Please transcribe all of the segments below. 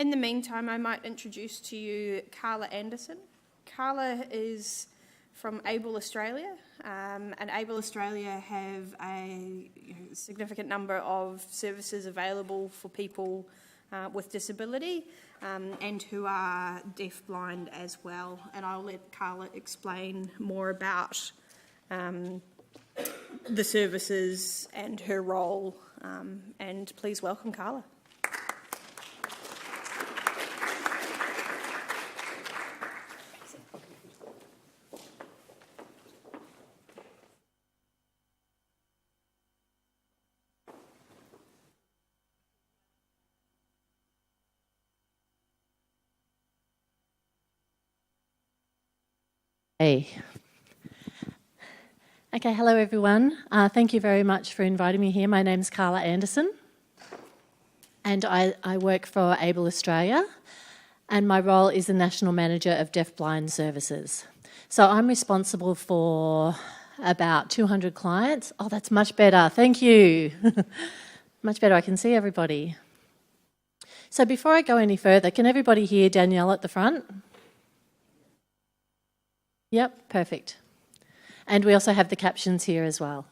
In the meantime, I might introduce to you Carla Anderson. Carla is from Able Australia, and Able Australia have a significant number of services available for people with disability and who are deaf-blind as well. And I'll let Carla explain more about the services and her role. And please welcome Carla. Hey. Okay, hello everyone. Thank you very much for inviting me here. My name's Carla Anderson and I work for Able Australia, and my role is the National Manager of Deaf-Blind Services. So I'm responsible for about 200 clients. Oh, that's much better. Thank you. Much better. I can see everybody. So before I go any further, can everybody hear Danielle at the front? Yep, perfect. And we also have the captions here as well.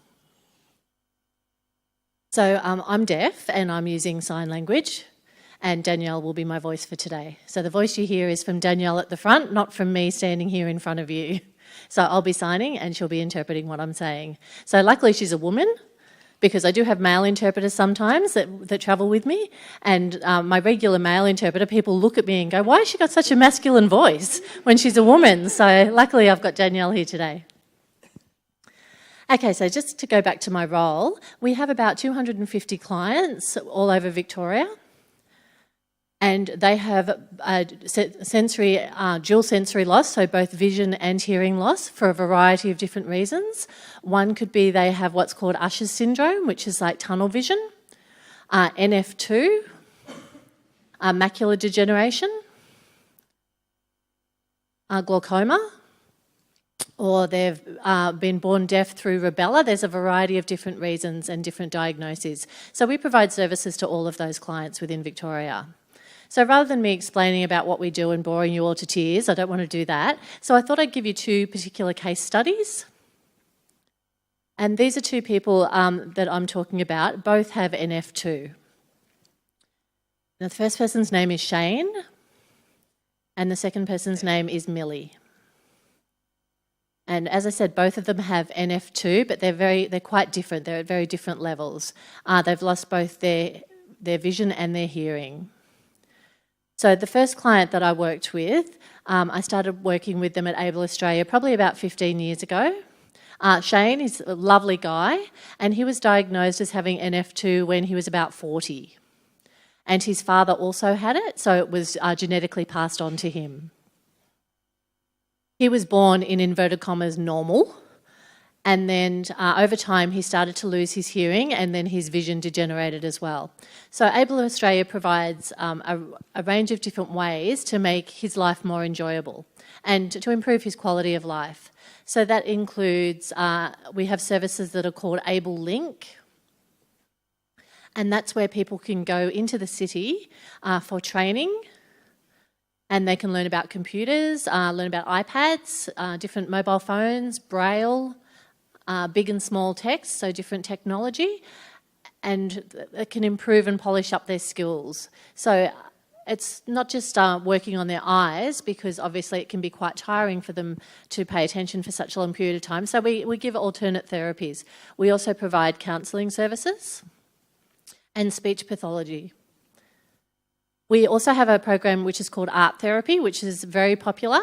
So I'm deaf and I'm using sign language, and Danielle will be my voice for today. So the voice you hear is from Danielle at the front, not from me standing here in front of you. So I'll be signing and she'll be interpreting what I'm saying. So luckily she's a woman, because I do have male interpreters sometimes that travel with me, and my regular male interpreter, people look at me and go, why has she got such a masculine voice when she's a woman? So luckily I've got Danielle here today. Okay, so just to go back to my role, we have about 250 clients all over Victoria, and they have dual sensory loss, so both vision and hearing loss, for a variety of different reasons. One could be they have what's called Usher's syndrome, which is like tunnel vision, NF2, macular degeneration, glaucoma, or they've been born deaf through rubella. There's a variety of different reasons and different diagnoses. So we provide services to all of those clients within Victoria. So rather than me explaining about what we do and boring you all to tears, I don't want to do that. So I thought I'd give you two particular case studies. And these are two people that I'm talking about. Both have NF2. Now, the first person's name is Shane, and the second person's name is Millie. And as I said, both of them have NF2, but they're quite different. They're at very different levels. They've lost both their vision and their hearing. So the first client that I worked with, I started working with them at Able Australia probably about 15 years ago. Shane is a lovely guy, and he was diagnosed as having NF2 when he was about 40. And his father also had it, so it was genetically passed on to him. He was born in inverted commas normal, and then over time he started to lose his hearing, and then his vision degenerated as well. So Able Australia provides a range of different ways to make his life more enjoyable and to improve his quality of life. So that includes, we have services that are called Able Link, and that's where people can go into the city for training, and they can learn about computers, learn about iPads, different mobile phones, Braille, big and small text, so different technology, and it can improve and polish up their skills. So it's not just working on their eyes, because obviously it can be quite tiring for them to pay attention for such a long period of time. So we give alternate therapies. We also provide counselling services and speech pathology. We also have a program which is called art therapy, which is very popular.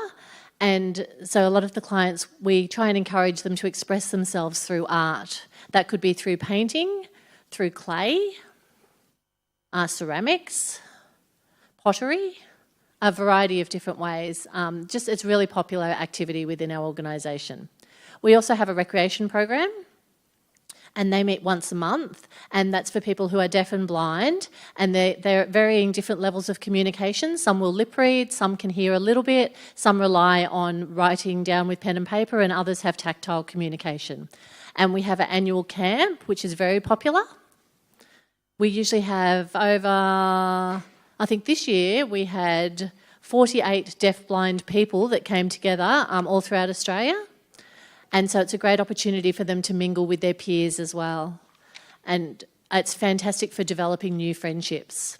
And so a lot of the clients, we try and encourage them to express themselves through art. That could be through painting, through clay, ceramics, pottery, a variety of different ways. It's a really popular activity within our organisation. We also have a recreation program, and they meet once a month, and that's for people who are deaf and blind, and they're at varying different levels of communication. Some will lip read, some can hear a little bit, some rely on writing down with pen and paper, and others have tactile communication. And we have an annual camp, which is very popular. We usually have over I think this year we had 48 deaf-blind people that came together all throughout Australia. And so it's a great opportunity for them to mingle with their peers as well. And it's fantastic for developing new friendships.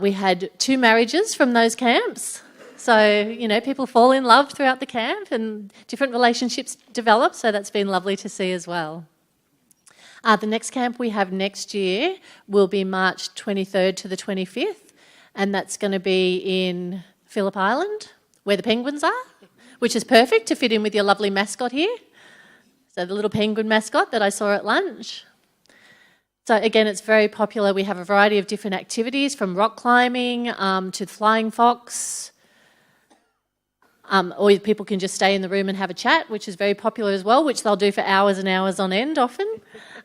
We had 2 marriages from those camps. So, people fall in love throughout the camp and different relationships develop, so that's been lovely to see as well. The next camp we have next year will be March 23rd to the 25th, and that's going to be in Phillip Island, where the penguins are, which is perfect to fit in with your lovely mascot here. So the little penguin mascot that I saw at lunch. So again, it's very popular. We have a variety of different activities, from rock climbing to flying fox. Or people can just stay in the room and have a chat, which is very popular as well, which they'll do for hours and hours on end often.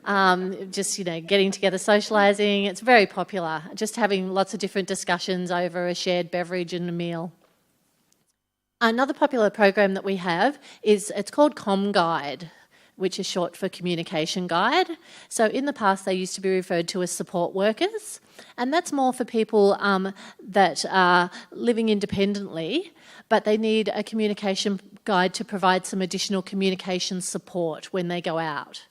Getting together, socialising. It's very popular, just having lots of different discussions over a shared beverage and a meal. Another popular program that we have it's called Com Guide, which is short for Communication Guide. So in the past, they used to be referred to as support workers, and that's more for people that are living independently, but they need a communication guide to provide some additional communication support when they go out.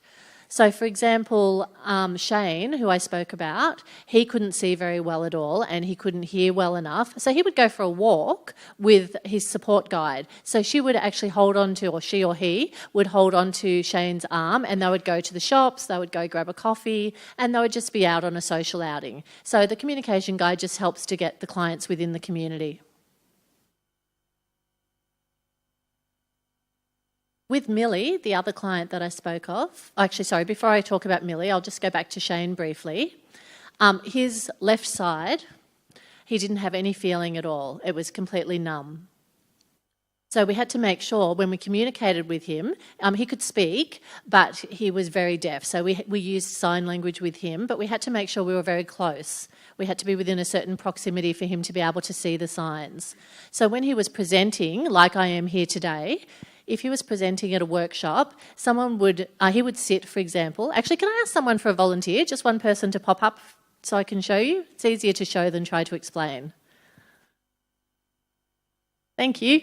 So, for example, Shane, who I spoke about, he couldn't see very well at all and he couldn't hear well enough. So he would go for a walk with his support guide. So she would actually hold on to, or she or he would hold on to Shane's arm, and they would go to the shops, they would go grab a coffee, and they would just be out on a social outing. So the communication guide just helps to get the clients within the community. With Millie, the other client that I spoke of, before I talk about Millie, I'll just go back to Shane briefly. His left side, he didn't have any feeling at all. It was completely numb. So we had to make sure when we communicated with him, he could speak, but he was very deaf. So we used sign language with him, but we had to make sure we were very close. We had to be within a certain proximity for him to be able to see the signs. So when he was presenting, like I am here today, if he was presenting at a workshop, he would sit, for example. Actually, can I ask someone for a volunteer, just one person to pop up so I can show you? It's easier to show than try to explain. Thank you.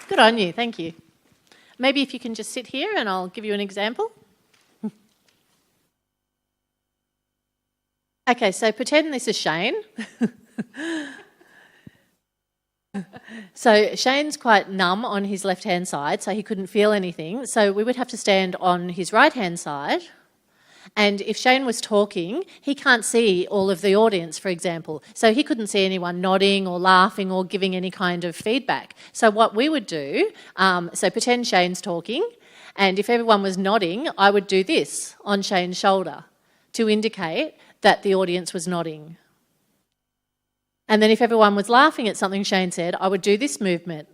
Good on you, thank you. Maybe if you can just sit here and I'll give you an example. Okay, so pretend this is Shane. So Shane's quite numb on his left-hand side, so he couldn't feel anything. So we would have to stand on his right-hand side. And if Shane was talking, he can't see all of the audience, for example. So he couldn't see anyone nodding or laughing or giving any kind of feedback. So what we would do, so pretend Shane's talking, and if everyone was nodding, I would do this on Shane's shoulder to indicate that the audience was nodding. And then if everyone was laughing at something Shane said, I would do this movement.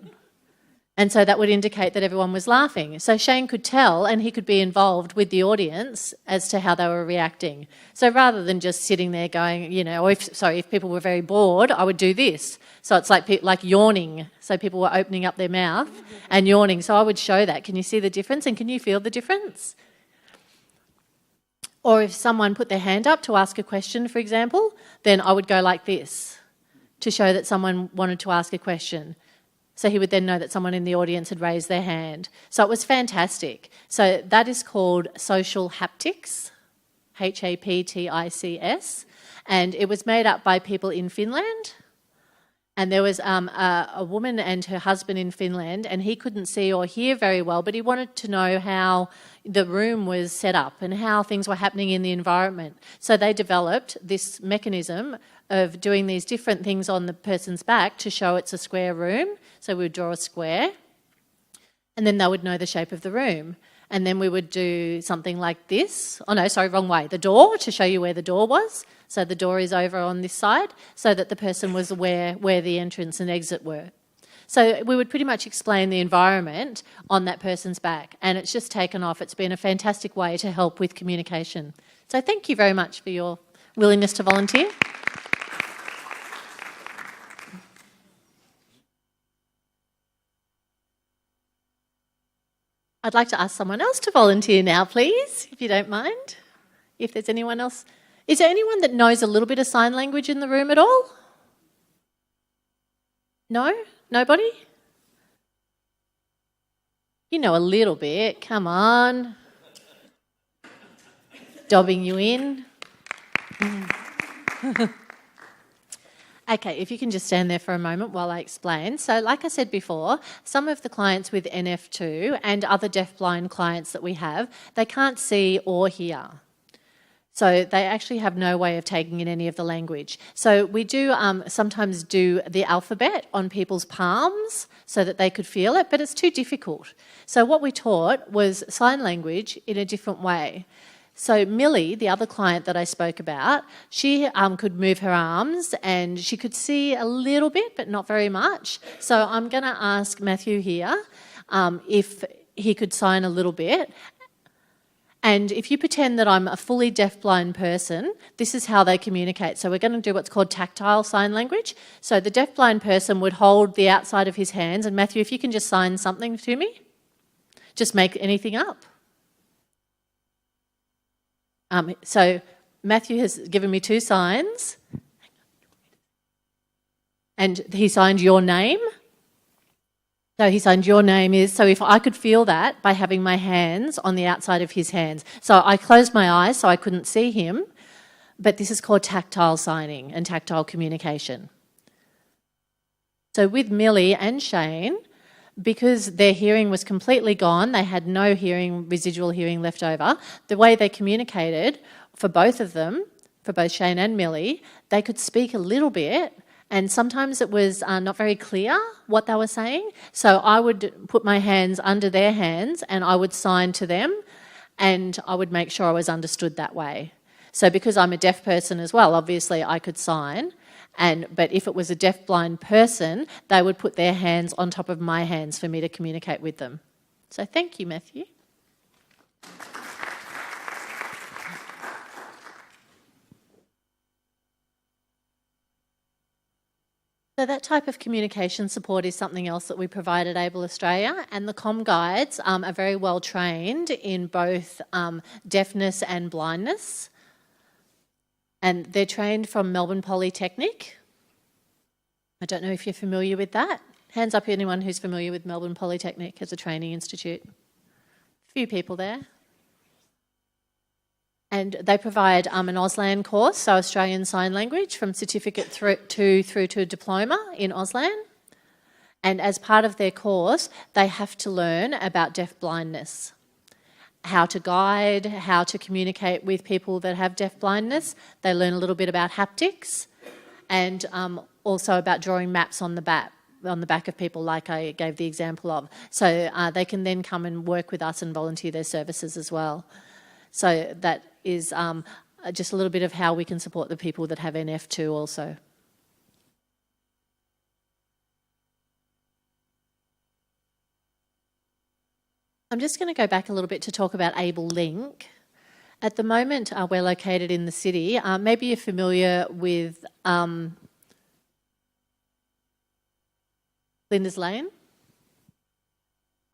And so that would indicate that everyone was laughing. So Shane could tell and he could be involved with the audience as to how they were reacting. So rather than just sitting there going, or if people were very bored, I would do this. So it's like yawning. So people were opening up their mouth and yawning. So I would show that. Can you see the difference and can you feel the difference? Or if someone put their hand up to ask a question, for example, then I would go like this to show that someone wanted to ask a question. So he would then know that someone in the audience had raised their hand. So it was fantastic. So that is called social haptics, Haptics, and it was made up by people in Finland. And there was a woman and her husband in Finland, and he couldn't see or hear very well, but he wanted to know how the room was set up and how things were happening in the environment. So they developed this mechanism of doing these different things on the person's back to show it's a square room. So we would draw a square, and then they would know the shape of the room. And then we would do something like this. Oh no, sorry, wrong way. The door, to show you where the door was. So the door is over on this side so that the person was aware where the entrance and exit were. So we would pretty much explain the environment on that person's back, and it's just taken off. It's been a fantastic way to help with communication. So thank you very much for your willingness to volunteer. I'd like to ask someone else to volunteer now, please, if you don't mind. if there's anyone else. Is there anyone that knows a little bit of sign language in the room at all? No? Nobody? You know a little bit, come on. Dobbing you in. Okay, if you can just stand there for a moment while I explain. So like I said before, some of the clients with NF2 and other deafblind clients that we have, they can't see or hear. So they actually have no way of taking in any of the language. So we do sometimes do the alphabet on people's palms so that they could feel it, but it's too difficult. So what we taught was sign language in a different way. So Millie, the other client that I spoke about, she could move her arms and she could see a little bit, but not very much. So I'm going to ask Matthew here if he could sign a little bit. And if you pretend that I'm a fully deafblind person, this is how they communicate. So we're going to do what's called tactile sign language. So the deafblind person would hold the outside of his hands. And Matthew, if you can just sign something to me, just make anything up. So Matthew has given me 2 signs. And he signed your name. So he signed your name is, so if I could feel that by having my hands on the outside of his hands. So I closed my eyes so I couldn't see him, but this is called tactile signing and tactile communication. So with Millie and Shane, because their hearing was completely gone, they had no hearing, residual hearing left over, the way they communicated for both of them, for both Shane and Millie, they could speak a little bit, and sometimes it was not very clear what they were saying. So I would put my hands under their hands and I would sign to them and I would make sure I was understood that way. So because I'm a deaf person as well, obviously I could sign. But if it was a deaf-blind person, they would put their hands on top of my hands for me to communicate with them. So thank you, Matthew. So that type of communication support is something else that we provide at Able Australia, and the comm guides are very well trained in both deafness and blindness, and they're trained from Melbourne Polytechnic. I don't know if you're familiar with that. Hands up anyone who's familiar with Melbourne Polytechnic as a training institute. A few people there. And they provide an Auslan course, so Australian Sign Language, from certificate through to diploma in Auslan. And as part of their course, they have to learn about deaf-blindness, how to guide, how to communicate with people that have deaf-blindness. They learn a little bit about haptics and also about drawing maps on the back of people, like I gave the example of. So they can then come and work with us and volunteer their services as well. So that is just a little bit of how we can support the people that have NF2 also. I'm just going to go back a little bit to talk about Able Link. At the moment, we're located in the city. Maybe you're familiar with Linda's Lane.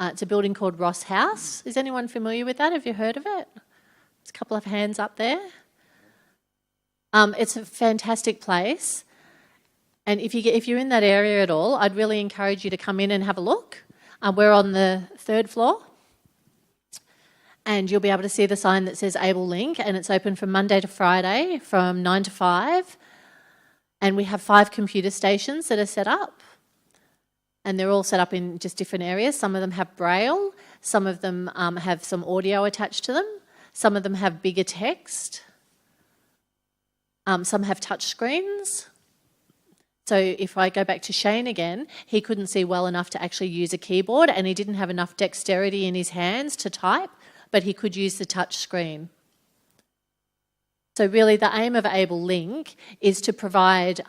It's a building called Ross House. Is anyone familiar with that? Have you heard of it? There's a couple of hands up there. It's a fantastic place. And if you're in that area at all, I'd really encourage you to come in and have a look. We're on the 3rd floor. And you'll be able to see the sign that says Able Link, and it's open from Monday to Friday from 9 to 5. And we have 5 computer stations that are set up. And they're all set up in just different areas. Some of them have braille, some of them have some audio attached to them, some of them have bigger text, some have touch screens. So if I go back to Shane again, he couldn't see well enough to actually use a keyboard and he didn't have enough dexterity in his hands to type, but he could use the touch screen. So really the aim of Able Link is to provide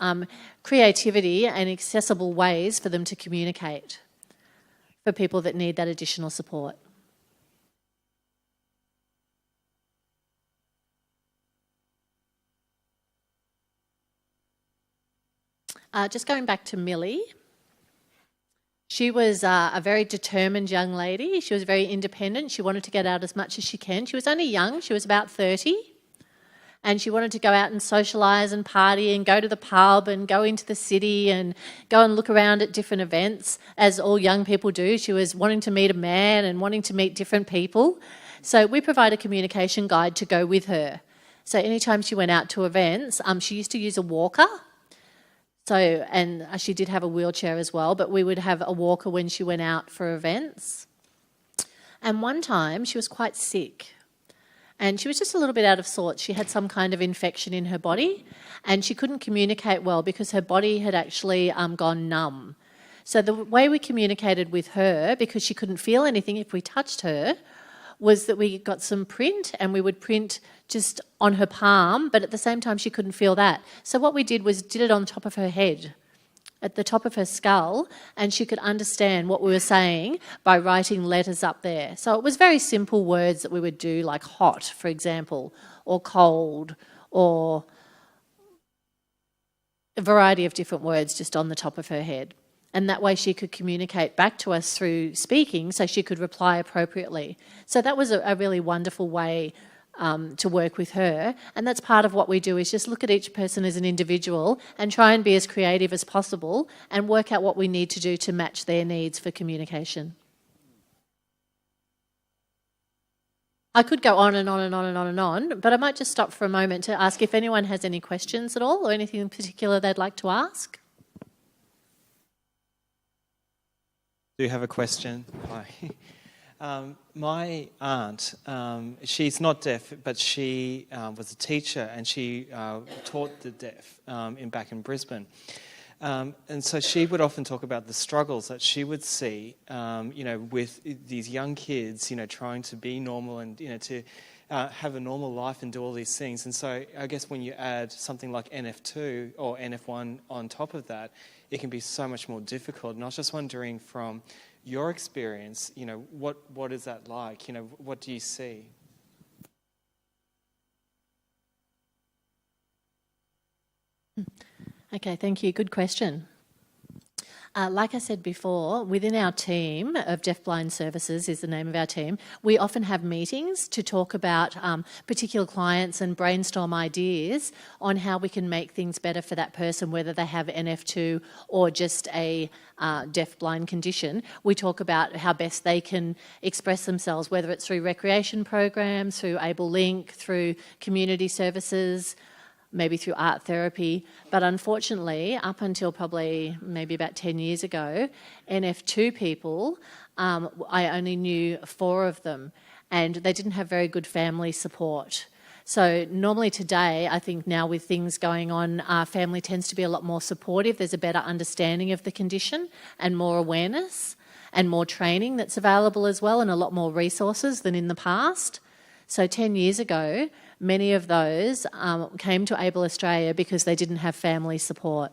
creativity and accessible ways for them to communicate for people that need that additional support. Just going back to Millie, she was a very determined young lady. She was very independent. She wanted to get out as much as she can. She was only young. She was about 30. And she wanted to go out and socialise and party and go to the pub and go into the city and go and look around at different events, as all young people do. She was wanting to meet a man and wanting to meet different people. So we provide a communication guide to go with her. So anytime she went out to events, she used to use a walker. And she did have a wheelchair as well, but we would have a walker when she went out for events. And one time she was quite sick. And she was just a little bit out of sorts. She had some kind of infection in her body and she couldn't communicate well because her body had actually gone numb. So the way we communicated with her, because she couldn't feel anything if we touched her, was that we got some print and we would print just on her palm, but at the same time she couldn't feel that. So what we did was did it on top of her head, at the top of her skull, and she could understand what we were saying by writing letters up there. So it was very simple words that we would do, like hot, for example, or cold, or a variety of different words just on the top of her head. And that way she could communicate back to us through speaking so she could reply appropriately. So that was a really wonderful way to work with her, and that's part of what we do, is just look at each person as an individual and try and be as creative as possible and work out what we need to do to match their needs for communication. I could go on and on and on and on and on, but I might just stop for a moment to ask if anyone has any questions at all or anything in particular they'd like to ask. Do you have a question? Hi. My aunt, she's not deaf, but she was a teacher and she taught the deaf back in Brisbane. And so she would often talk about the struggles that she would see, with these young kids, trying to be normal and, to have a normal life and do all these things. And so I guess when you add something like NF2 or NF1 on top of that, it can be so much more difficult. And I was just wondering, from your experience, what is that like? What do you see? Okay, thank you. Good question. Like I said before, within our team of Deafblind Services is the name of our team, we often have meetings to talk about particular clients and brainstorm ideas on how we can make things better for that person, whether they have NF2 or just a deaf-blind condition. We talk about how best they can express themselves, whether it's through recreation programs, through Able Link, through community services, maybe through art therapy. But unfortunately, up until probably maybe about 10 years ago, NF2 people, I only knew 4 of them, and they didn't have very good family support. So normally today, I think now with things going on, our family tends to be a lot more supportive. There's a better understanding of the condition and more awareness and more training that's available as well, and a lot more resources than in the past. So 10 years ago, many of those came to Able Australia because they didn't have family support.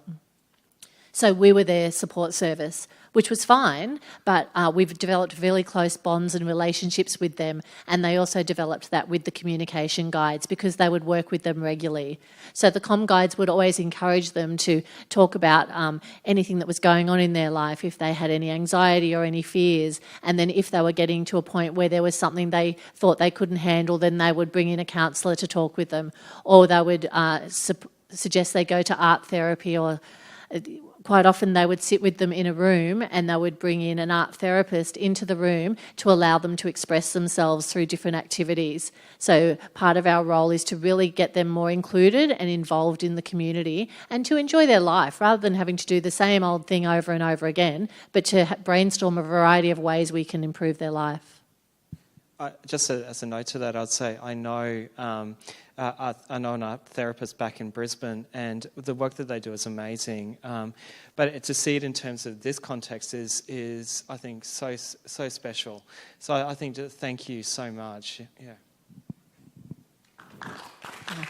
So we were their support service, which was fine, but we've developed really close bonds and relationships with them, and they also developed that with the communication guides because they would work with them regularly. So the comm guides would always encourage them to talk about anything that was going on in their life, if they had any anxiety or any fears, and then if they were getting to a point where there was something they thought they couldn't handle, then they would bring in a counsellor to talk with them, or they would suggest they go to art therapy, or quite often they would sit with them in a room and they would bring in an art therapist into the room to allow them to express themselves through different activities. So part of our role is to really get them more included and involved in the community and to enjoy their life rather than having to do the same old thing over and over again, but to brainstorm a variety of ways we can improve their life. Just as a note to that, I'd say I know an art therapist back in Brisbane, and the work that they do is amazing. But to see it in terms of this context is I think so special. So I think to thank you so much. Yeah.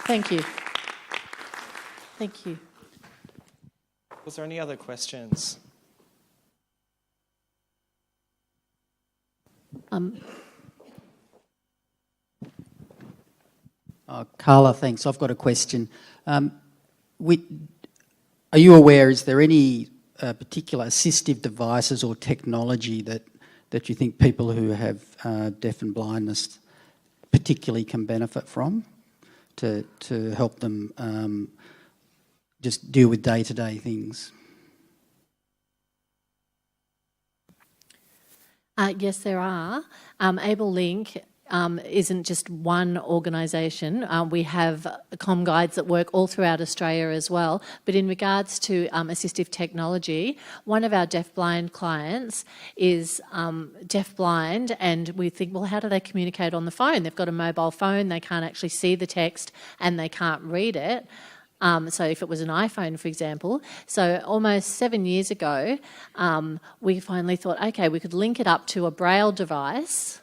Thank you. Thank you. Was there any other questions? Carla, thanks. I've got a question. Are you aware, is there any particular assistive devices or technology that you think people who have deaf and blindness particularly can benefit from to help them just deal with day-to-day things. Yes, there are. AbleLink isn't just one organisation. We have comm guides that work all throughout Australia as well. But in regards to assistive technology, one of our deaf-blind clients is deaf-blind, and we think, well, how do they communicate on the phone? They've got a mobile phone, they can't actually see the text and they can't read it. So if it was an iPhone, for example. So almost 7 years ago, we finally thought, okay, we could link it up to a Braille device,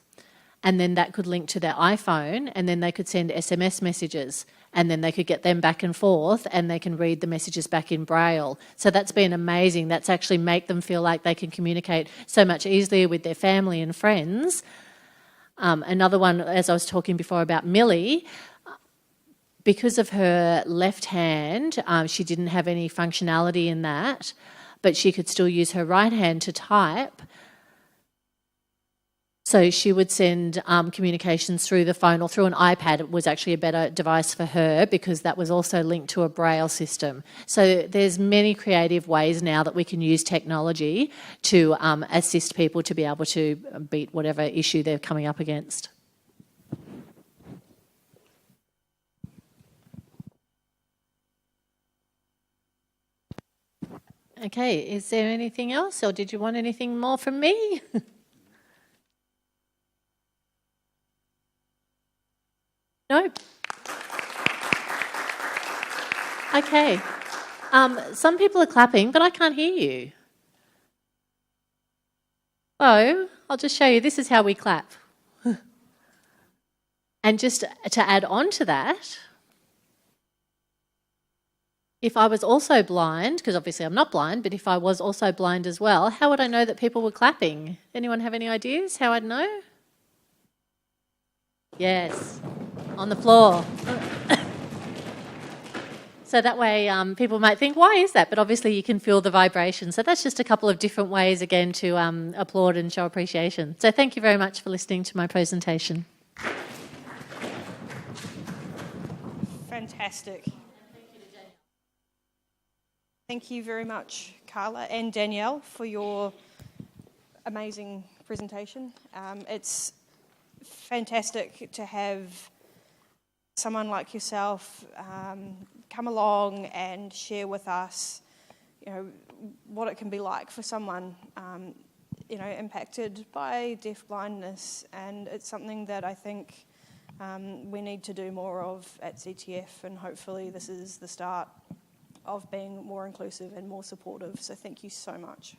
and then that could link to their iPhone, and then they could send SMS messages, and then they could get them back and forth, and they can read the messages back in Braille. So that's been amazing. That's actually make them feel like they can communicate so much easier with their family and friends. Another one, as I was talking before about Millie, because of her left hand, she didn't have any functionality in that, but she could still use her right hand to type. So she would send communications through the phone or through an iPad. It was actually a better device for her because that was also linked to a Braille system. So there's many creative ways now that we can use technology to assist people to be able to beat whatever issue they're coming up against. Okay, is there anything else, or did you want anything more from me? No? Okay. Some people are clapping, but I can't hear you. So I'll just show you. This is how we clap. And just to add on to that, if I was also blind, because obviously I'm not blind, but if I was also blind as well, how would I know that people were clapping? Anyone have any ideas how I'd know? Yes, on the floor. So that way people might think, why is that? But obviously you can feel the vibration. So that's just a couple of different ways, again, to applaud and show appreciation. So thank you very much for listening to my presentation. Fantastic. Thank you very much, Carla and Danielle, for your amazing presentation. It's fantastic to have someone like yourself come along and share with us, what it can be like for someone, impacted by deaf-blindness, and it's something that I think we need to do more of at CTF, and hopefully this is the start of being more inclusive and more supportive. So thank you so much.